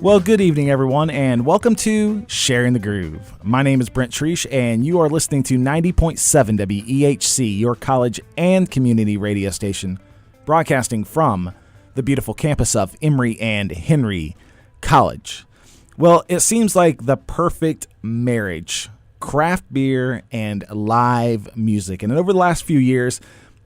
Well, good evening, everyone, and welcome to Sharing the Groove. My name is Brent Treash, and you are listening to 90.7 WEHC, your college and community radio station, broadcasting from the beautiful campus of Emory and Henry College. Well, it seems like the perfect marriage, craft beer and live music. And over the last few years,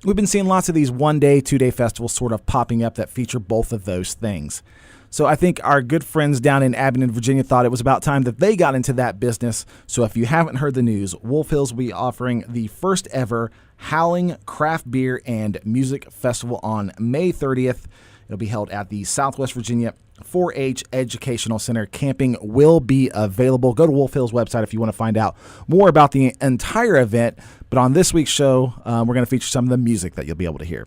we've been seeing lots of these one-day, two-day festivals sort of popping up that feature both of those things. So I think our good friends down in Abingdon, Virginia thought it was about time that they got into that business. So if you haven't heard the news, Wolf Hills will be offering the first ever Howling Craft Beer and Music Festival on May 30th. It'll be held at the Southwest Virginia 4-H Educational Center. Camping will be available. Go to Wolf Hills website if you want to find out more about the entire event. But on this week's show, we're going to feature some of the music that you'll be able to hear.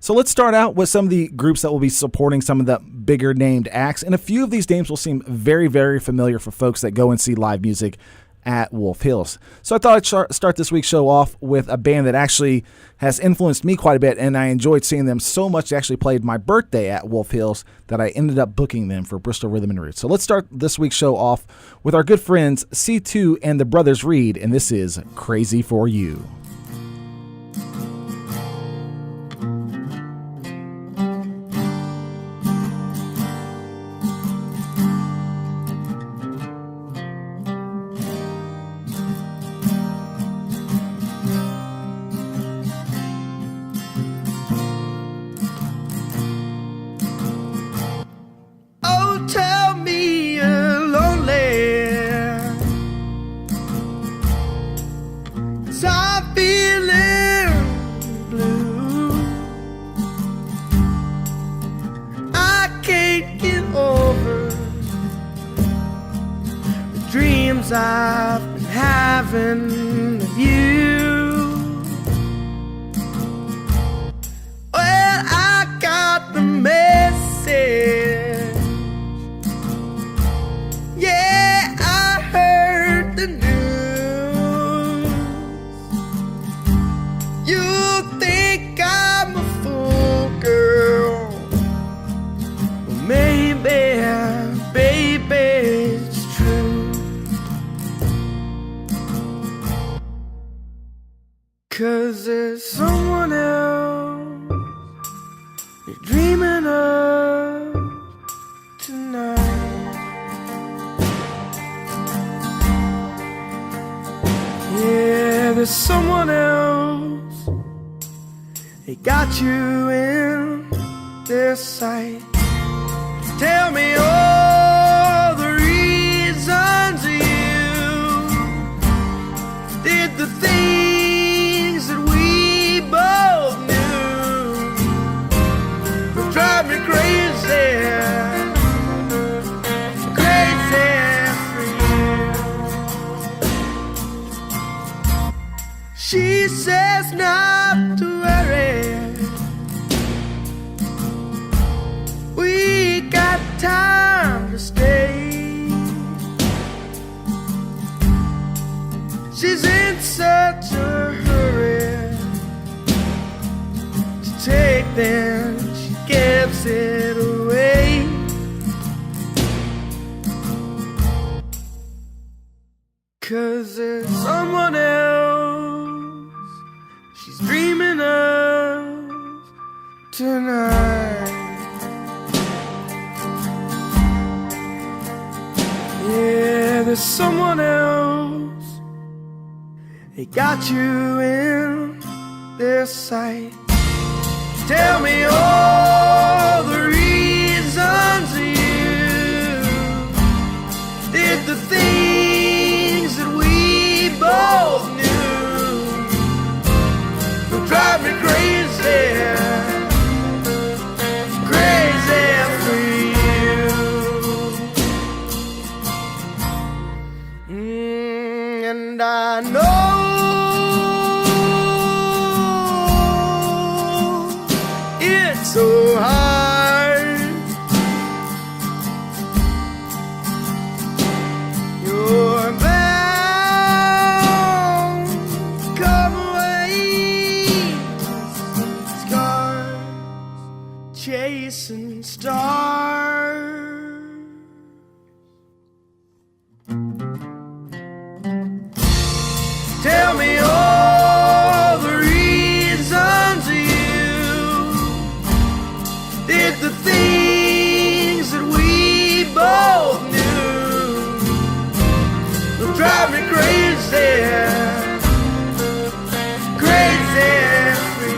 So let's start out with some of the groups that will be supporting some of the bigger named acts. And a few of these names will seem very, very familiar for folks that go and see live music at Wolf Hills. So I thought I'd start this week's show off with a band that actually has influenced me quite a bit, and I enjoyed seeing them so much they actually played my birthday at Wolf Hills that I ended up booking them for Bristol Rhythm and Roots. So let's start this week's show off with our good friends C2 and the Brothers Reed, and this is Crazy for You. I've been having of you. Well, I got the message. Yeah, I heard the news. You think I'm a fool, girl? Well, maybe, baby, it's true. 'Cause there's someone else you're dreaming of tonight. Yeah, there's someone else. They got you in their sight. Tell me all the reasons you did the thing both knew would drive me crazy, crazy for you. She says not to worry, we got time to stay. She's in such a hurry, take then she gives it away. 'Cause there's someone else she's dreaming of tonight. Yeah, there's someone else. They got you in their sight. Tell me all the reasons you did the things that we both knew would drive me crazy, crazy for you. And I know so hard. You're bound to come away, scars chasing stars. for you.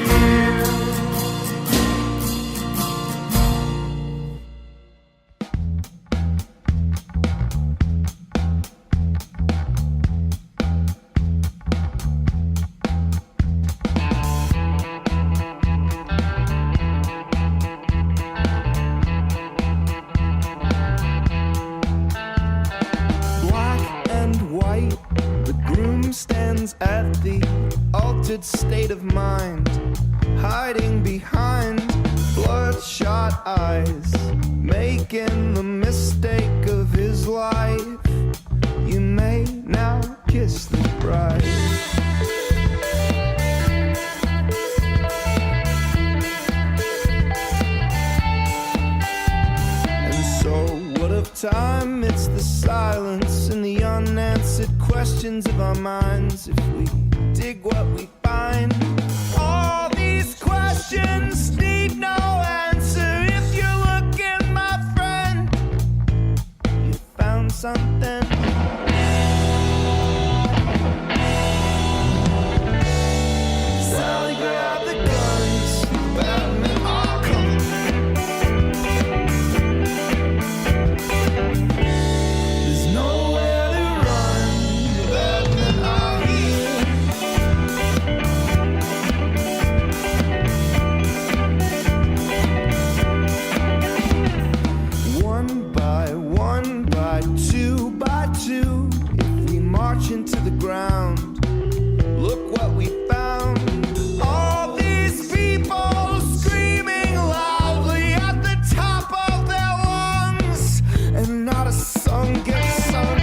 Black and white, the groom stands at the altered state of mind, hiding behind bloodshot eyes, making the mistake of his life. You may now kiss the bride. And so what of time? It's the silence and the unanswered questions of our minds. If we dig what we find, all these questions need no answer. If you look in, my friend, you found something. Sally, grab the guns, the Batman are coming. There's nowhere to run, the Batman are here. One by two, if we march into the ground, look what we found. All these people screaming loudly at the top of their lungs, and not a song gets sung.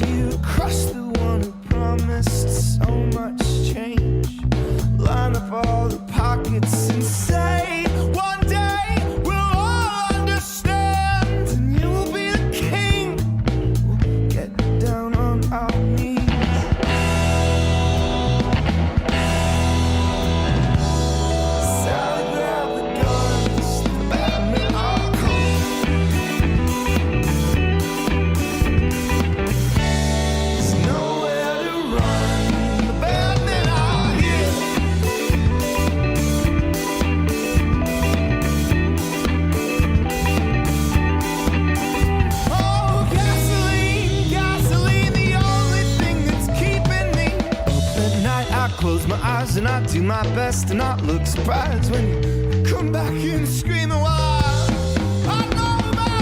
You crush the one who promised so much change. Line up all the pockets and say, one day we'll all understand, and you will be the king. We'll get down on our knees. Sally, grab the guns, the Batman are coming. There's nowhere to run, the Batman are here. Oh, gasoline, the only thing that's keeping me up at night. I close my eyes and I do my best to not look surprised when you come back and screaming while I know my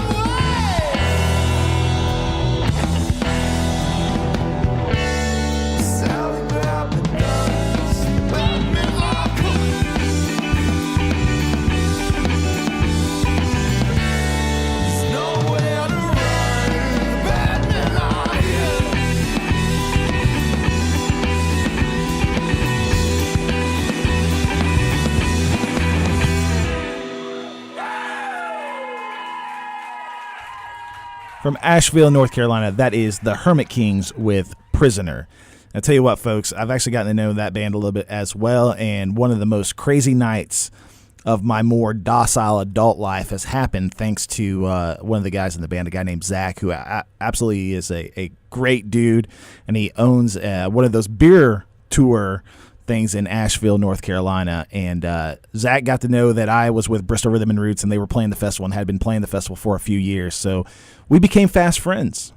way. Sally, grab the guns, Batman are coming. There's nowhere to run, Batman are here. From Asheville, North Carolina, that is the Hermit Kings with Prisoner. I'll tell you what, folks, I've actually gotten to know that band a little bit as well, and one of the most crazy nights of my more docile adult life has happened thanks to one of the guys in the band, a guy named Zach, who absolutely is a great dude, and he owns one of those beer tour things in Asheville, North Carolina. And Zach got to know that I was with Bristol Rhythm and Roots, and they were playing the festival and had been playing the festival for a few years. So we became fast friends.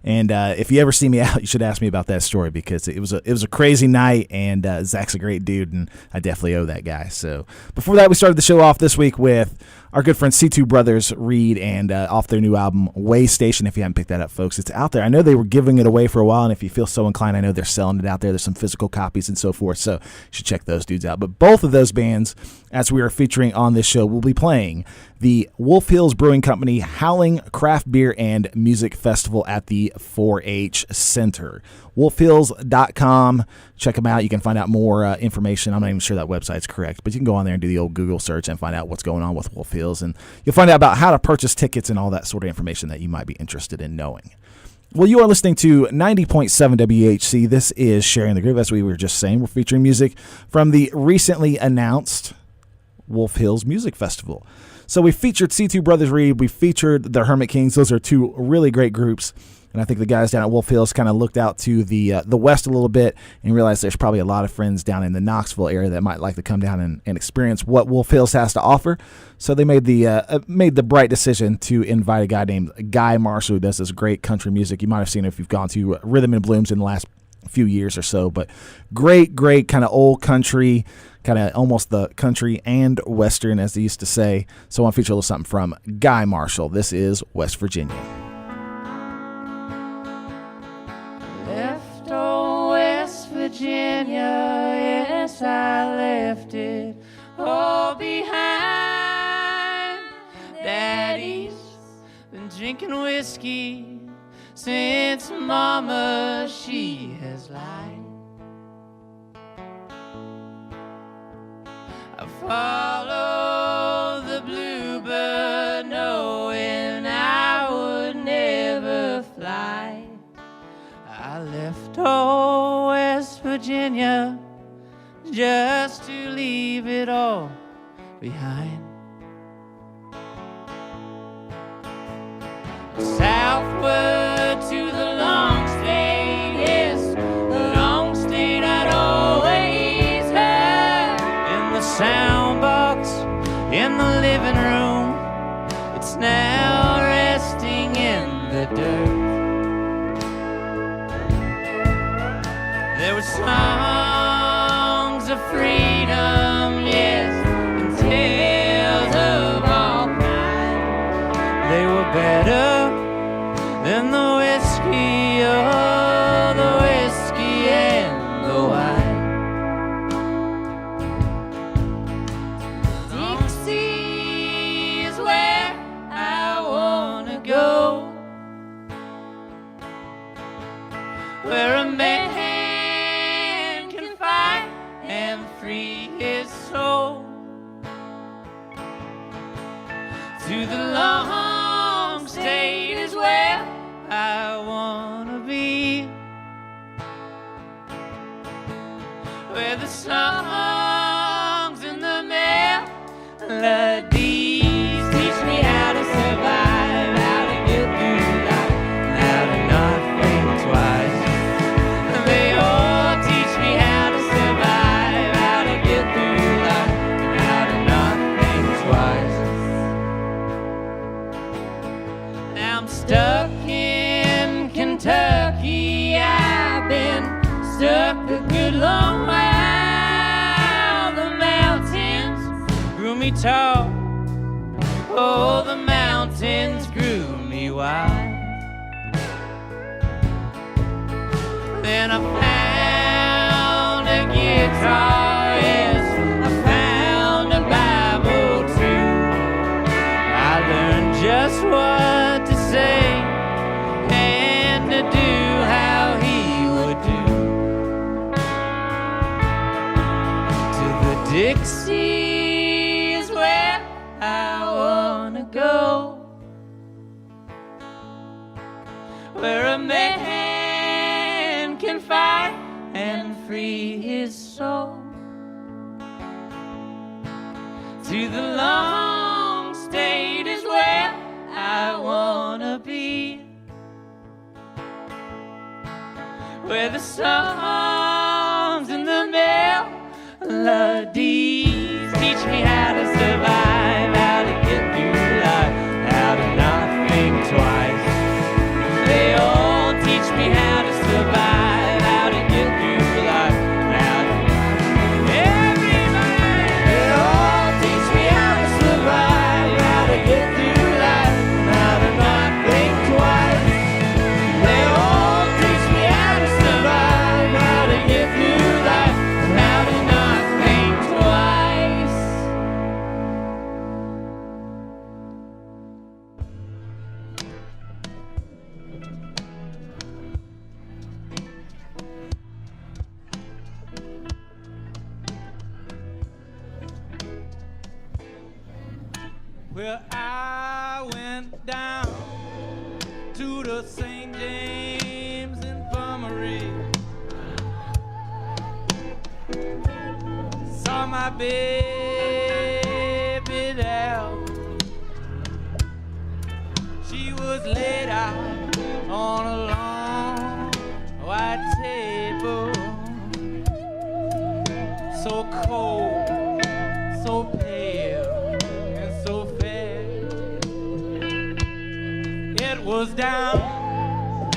And if you ever see me out, you should ask me about that story, because it was a crazy night, and Zach's a great dude, and I definitely owe that guy. So before that, we started the show off this week with our good friends C2 Brothers Reed, and off their new album Way Station. If you haven't picked that up, folks, it's out there. I know they were giving it away for a while, and if you feel so inclined, I know they're selling it out there. There's some physical copies and so forth, so you should check those dudes out. But both of those bands, as we are featuring on this show, will be playing the Wolf Hills Brewing Company Howling Craft Beer and Music Festival at the 4-H Center. wolfhills.com. Check them out. You can find out more information. I'm not even sure that website's correct, but you can go on there and do the old Google search and find out what's going on with Wolf Hills, and you'll find out about how to purchase tickets and all that sort of information that you might be interested in knowing. Well, you are listening to 90.7 WEHC. This is Sharing the Groove. As we were just saying, we're featuring music from the recently announced Wolf Hills Music Festival. So we featured C2 Brothers Reed, we featured the Hermit Kings. Those are two really great groups. And I think the guys down at Wolf Hills kind of looked out to the west a little bit and realized there's probably a lot of friends down in the Knoxville area that might like to come down and experience what Wolf Hills has to offer. So they made the bright decision to invite a guy named Guy Marshall, who does this great country music. You might have seen it if you've gone to Rhythm and Blooms in the last few years or so. But great kind of old country, kind of almost the country and western, as they used to say. So I want to feature a little something from Guy Marshall. This is West Virginia. Left old West Virginia, yes, I left it all behind. Daddy's been drinking whiskey since Mama, she has lied. I follow the bluebird knowing I would never fly. I left old West Virginia just to leave it all behind. Southward to the long state, yes, the long state I'd always heard. In the sound box, in the living room, it's now resting in the dirt. There were songs of freedom, yes, and tales of all kinds. They were better than the whiskey, oh, the whiskey and the wine. Dixie is where I wanna go, where a man can fight and free his soul. To the long state is where I wanna be, where the songs and the melodies teach me how to survive, how to get through life, how to not think twice. They all teach me how to survive, how to get through life, how to not think twice. Now I'm stuck in Kentucky, I've been stuck a good long while. The mountains grew me tall, oh, the mountains grew me wild. Then I found a guitar, yes, I found a Bible too. I learned just what to say and to do how he would do. To the Dixie is where I wanna go, where a man can fight and free his soul. To the long state is where I wanna be, where the songs and the melodies teach me how to survive, how to get through life, how to not think twice. They all teach me how to survive, how to get through life, how to everybody. They all teach me how to survive, how to get through life, how to not think twice. They all teach me how to survive, how to get through life, how to not think twice. Well, I went down to the St. James Infirmary, saw my baby was down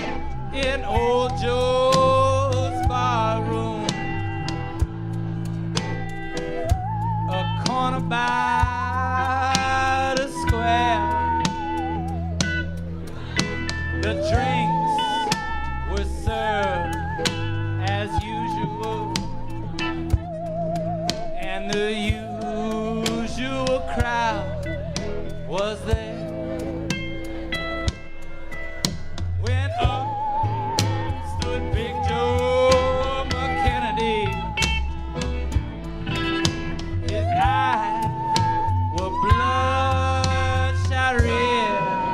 in old Joe's barroom, a corner by the square. The drinks were served as usual, and the usual crowd was there. When up stood Big Joe McKennedy. His eyes were bloodshot red.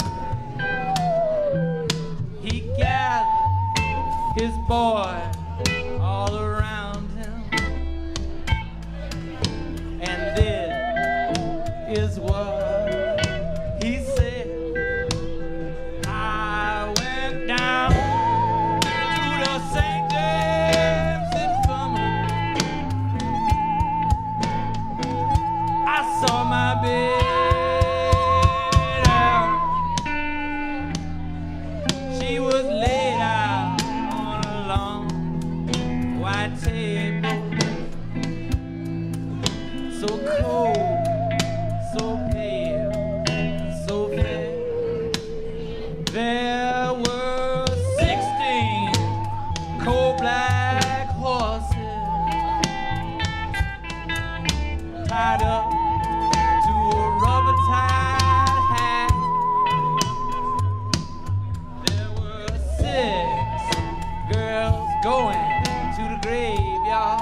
He gathered his boys all around him, and this is what he said. I went down to the St. James Infirmary. I saw my bed out. She was laid out on a long white table, so cold, so pale, so fair. There were 16 coal black horses tied up to a rubber-tied hat. There were 6 girls going to the graveyard.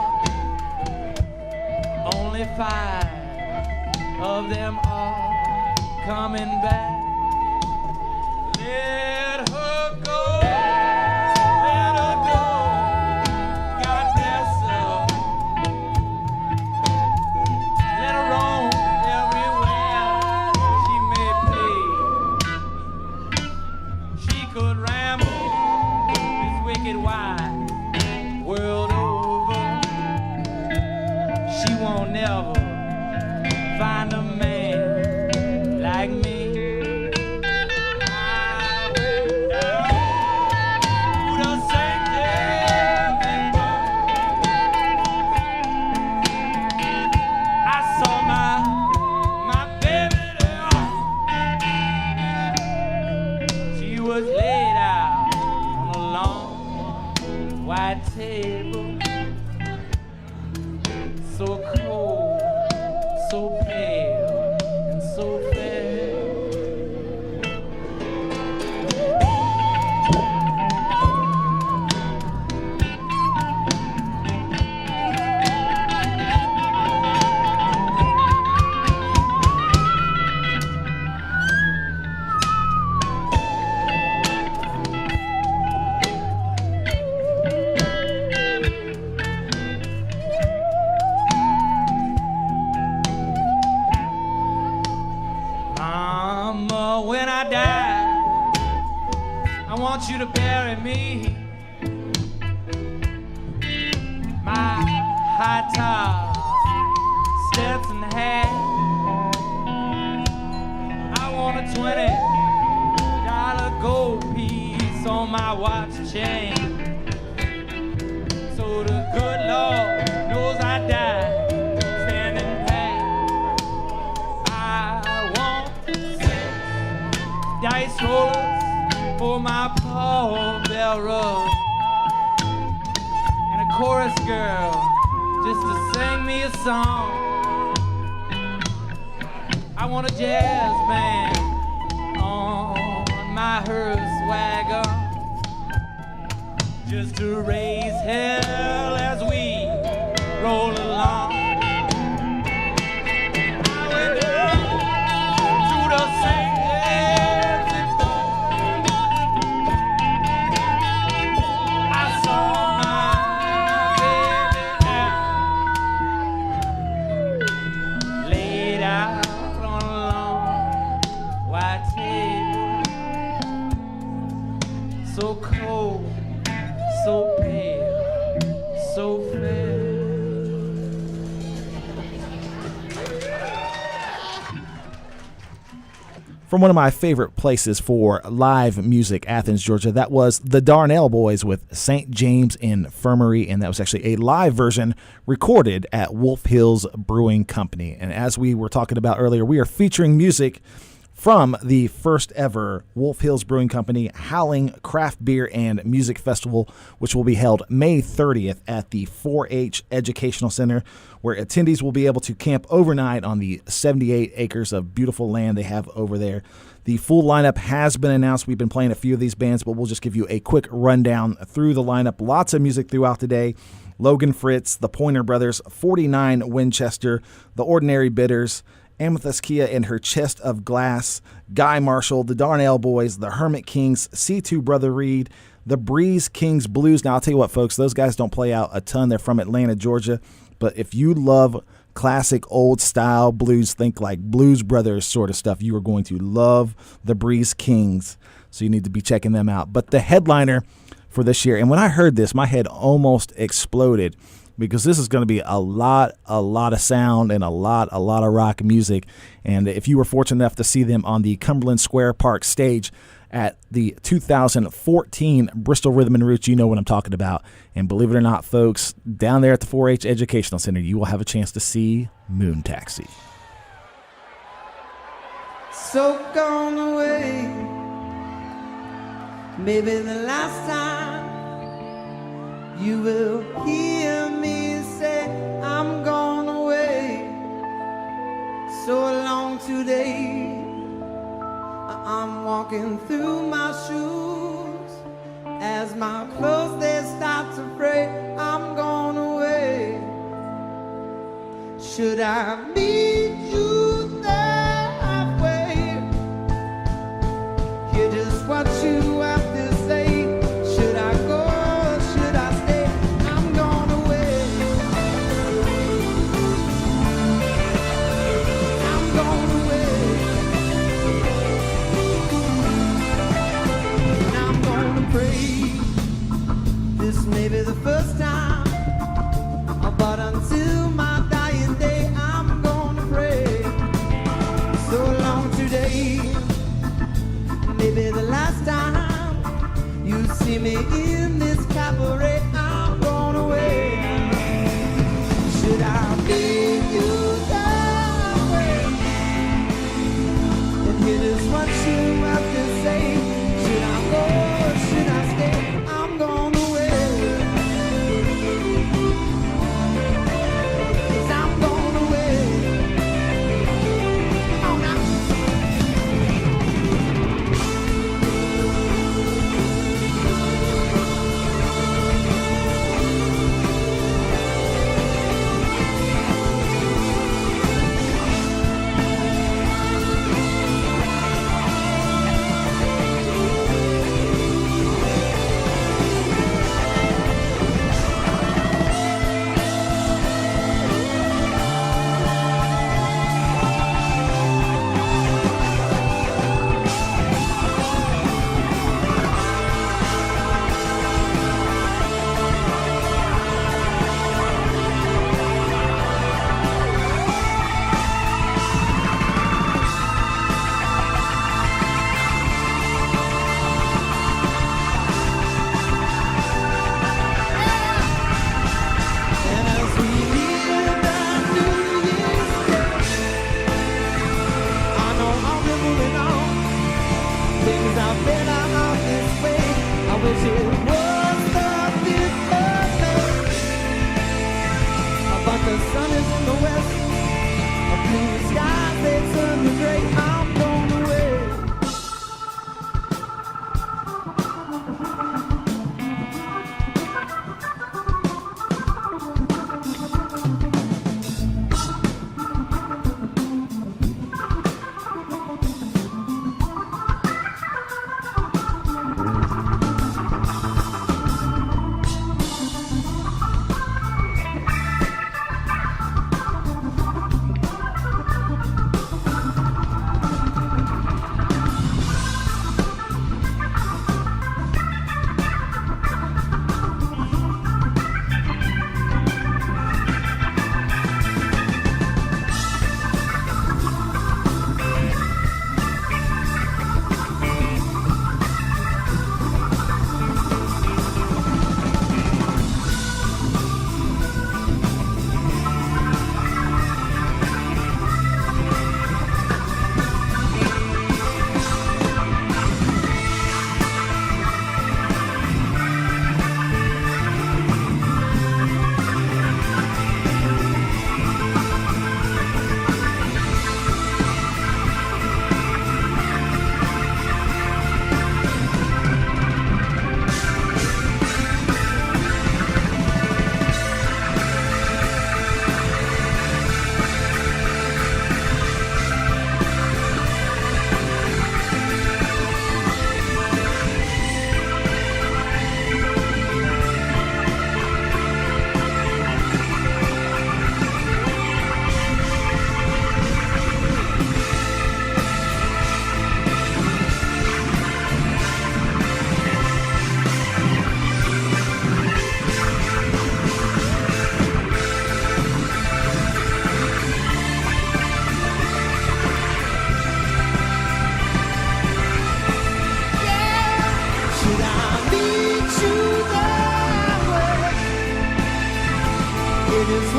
Only 5 of them are coming back. Let her go, let her go. God bless her. Let her roam everywhere she may play. She could ramble this wicked wide world over. She won't never find a man like me. I went down to the St. James Infirmary. I saw my baby there. She was laid out on a long white table, so cold, so pale, and so fair. Mama, when I die, I want you to bury me. My high top, Stetson hat. I want a $20 gold piece on my watch chain, so the good Lord knows I died standing pat. I want 6 dice rollers for my Paul Bell Rug, and a chorus girl just to sing me a song. I want a jazz band on my hearse wagon, just to raise hell as we roll along. I went down to the St. James Infirmary. I saw my baby there, laid out on a long white table, so cold, so pale, so from one of my favorite places for live music, Athens, Georgia. That was the Darnell Boys with St. James Infirmary, and that was actually a live version recorded at Wolf Hills Brewing Company. And as we were talking about earlier, we are featuring music from the first ever Wolf Hills Brewing Company Howling Craft Beer and Music Festival, which will be held May 30th at the 4-H Educational Center, where attendees will be able to camp overnight on the 78 acres of beautiful land they have over there. The full lineup has been announced. We've been playing a few of these bands, but we'll just give you a quick rundown through the lineup. Lots of music throughout the day. Logan Fritz, the Pointer Brothers, 49 Winchester, the Ordinary Bitters, Amethyst Kia and her Chest of Glass, Guy Marshall, the Darnell Boys, the Hermit Kings, C2 Brother Reed, the Breeze Kings Blues. Now, I'll tell you what, folks, those guys don't play out a ton. They're from Atlanta, Georgia. But if you love classic old-style blues, think like Blues Brothers sort of stuff, you are going to love the Breeze Kings. So you need to be checking them out. But the headliner for this year, and when I heard this, my head almost exploded, because this is going to be a lot of sound and a lot of rock music. And if you were fortunate enough to see them on the Cumberland Square Park stage at the 2014 Bristol Rhythm and Roots, you know what I'm talking about. And believe it or not, folks, down there at the 4-H Educational Center, you will have a chance to see Moon Taxi. So gone away, maybe the last time you will hear me say I'm gone away. So long today, I'm walking through my shoes. As my clothes they start to fray, I'm gone away. Should I meet you there halfway? Hear just what you have to say. Should I go? Should I stay? I'm gone away. I'm gone away. And I'm gonna pray. This may be the first time, but until my dying day, I'm gonna pray. So long today, maybe the last time you see me in this cabaret, I'm gone away. Should I meet you that way? And here is what you have to say. Should I go or should I stay? I'm gone away. 'Cause I'm gone away. Oh, now.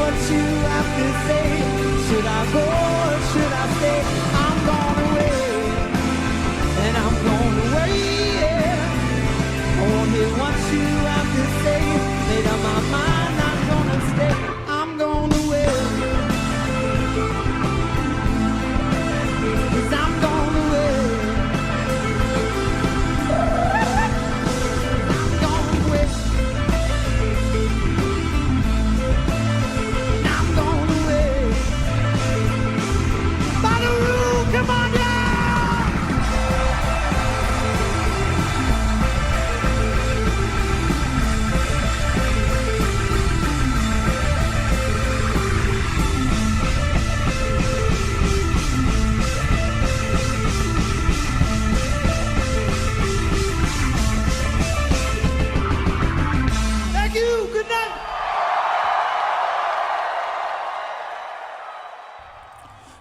what you have to say. Should I go or should I stay? I'm gone away, and I'm gone away, yeah. I wanna hear what you have to say. Made up my mind, I'm gonna stay. I'm gone away, 'cause I'm gone away. I'm gone away. I'm gone away. By the rule, come on down. Thank you. Good night.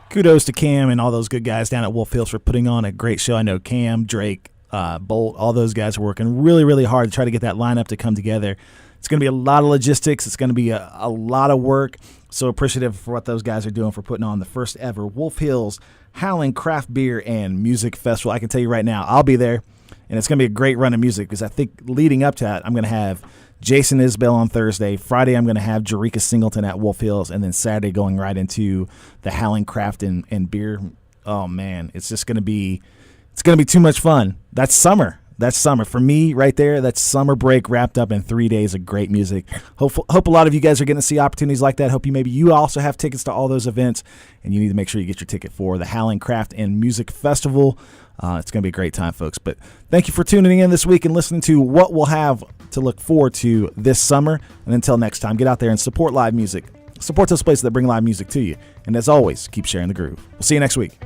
Kudos to Cam and all those good guys down at Wolf Hills for putting on a great show. I know Cam, Drake, Bolt, all those guys are working really, really hard to try to get that lineup to come together. It's going to be a lot of logistics. It's going to be a lot of work. So appreciative for what those guys are doing for putting on the first ever Wolf Hills Howling Craft Beer and Music Festival. I can tell you right now, I'll be there, and it's going to be a great run of music because I think leading up to that, I'm going to have Jason Isbell on Thursday. Friday, I'm going to have Jerika Singleton at Wolf Hills, and then Saturday going right into the Howling Craft and Beer. Oh, man, it's just going to be too much fun. That's summer. That's summer. For me, right there, that's summer break wrapped up in 3 days of great music. Hope a lot of you guys are getting to see opportunities like that. Hope you also have tickets to all those events, and you need to make sure you get your ticket for the Howling Craft and Music Festival. It's going to be a great time, folks. But thank you for tuning in this week and listening to what we'll have to look forward to this summer. And until next time, get out there and support live music. Support those places that bring live music to you. And as always, keep sharing the groove. We'll see you next week.